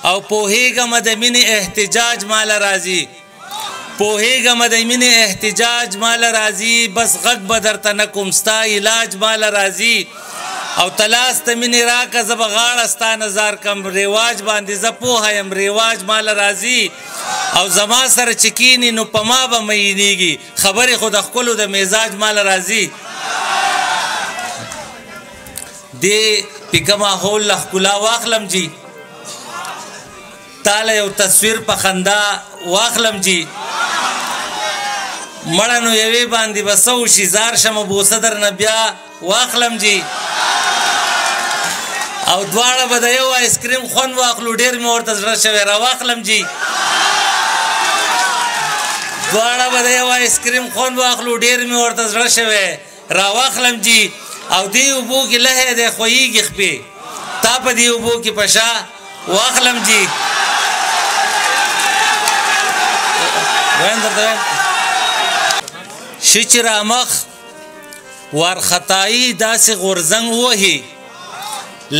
او پوهیږم د مینې احتجاج مال راځي پوهیږم د مینې احتجاج مال راځي بس غږ به درته نه کوم ستا علاج مال راځي او تلاس ته مینې راکه زه به غاړه ستا نظار کم رواج باندې زه پوهه یم رواج مال راځي او زما سره چې کیني نو په ما به مینېږي خبرې خو د ښکلو د مزاج مال راځي دې پیکه ماحول له ښکلا واخلم جي تاله یو تصویر په خندا واخلم جي مړه نو یوې باندې به څه وشي زار شمه بوسه درنه بیا واخلم جي او دواړه به د یو آیسکریم خوند واخلو ډېر مې ورته زړه شوی راواخلم جي دواړه به د یو آیسکریم خوند واخلو ډېر مې ورته زړه شوی راواخلم جي او دې اوبو کې لهی دی خویږي خپې تا په دې اوبو کې په شا واخلم جي شي چې رامخ وارخطایي داسې غورځنګ ووهي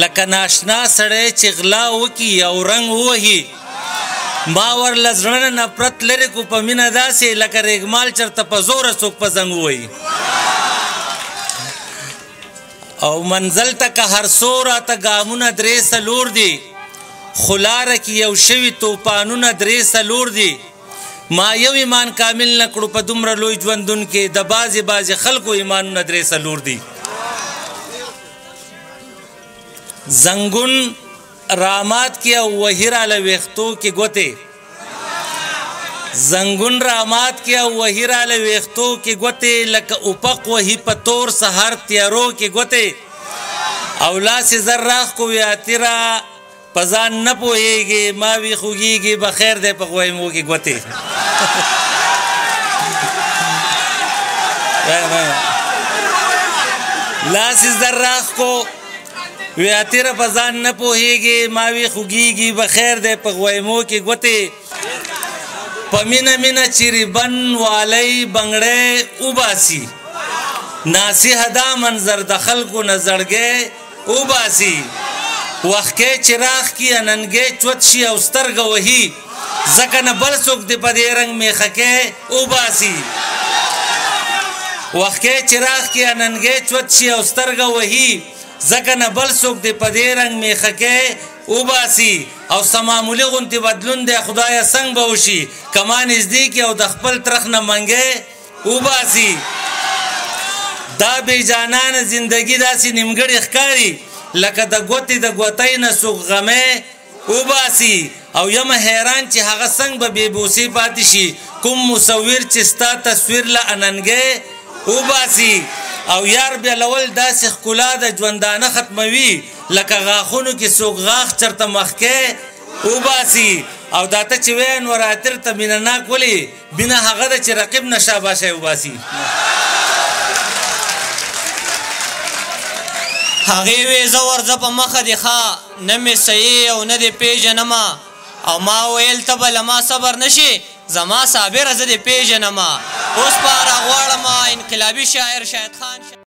لکه ناشنا سړی چې غلا وکړي یو رنګ ووهي ما ورله زړه نه نفرت لرې کو په مینه داسې لکه ریګمال چېرته په زوره څوک په زنګ ووهي او منزل ته که هر څو راته ګامونه درې څلور دي خو لاره کې یو شوي توپانونه درې څلور دي ما یو ایمان کامل نه کړو په دومره لوی ژوندون کې د بعضې خلکو ایمانونه درې څلور دي زنګون رامات کې او وهي راله ویښتو کې ګوتې زنګون رامات کې او وهي راله ویښتو کې ګوتې لکه افق وهي په تور سهار تیارو کې ګوتې او لاسې زر راخ کو ویاتیره په ځان نه پوهېږي ما وي خوږېږي بخیر دی په غویمو کې ګوتې لاسې زر راخ کو ویاتیره په ځان نه پوهېږي ما وي خوږېږي بخیر دی په غویمو کې ګوتې په مینه مینه چې ریبن والی بنګړی وباسي ناصحه دا منظر د خلکو نه زړګی وباسي وخکې چراغ کې اننګې چوت شي او سترګه وهي ځکه نه بل څوک دې په دې رنګ میخکې وباسي وخکې چراغ کې اننګې چوت شي او سترګه وهي ځکه نه بل څوک دې په دې رنګ میخکې وباسي او سمامولي غوندې بدلون دی خدایه څنګ به وشي کما نږدې کې او د خپل ترخ نه منګې وباسي دا بېجانانه زندګي داسې نیمګړې ښکاري لکه د ګوتې د ګوتۍ نه څوک غمې وباسي او یم حیران چې هغه څنګ به بېبوسي پاتې شي کوم مصور چې ستا تصویر له اننګې وباسي او یار بیلول داسې ښکلا د ژوندانه ختموي لکه غاښونو کې څوک غاښ چېرته مخکې وباسي او دا ته چې وایې نور اتر ته مینه ناک ولې مینه هغه ده چې رقیب نه شاباشی وباسي هغې وې زه ورځه په مخه دې ښه نه مې صحیح او نه دې پېژنمه او ما ویل ته به له ما صبر نه شي زما صابره زه دې پېژنمه اوس په راغواړمه انقلابي شاعر شاهد خان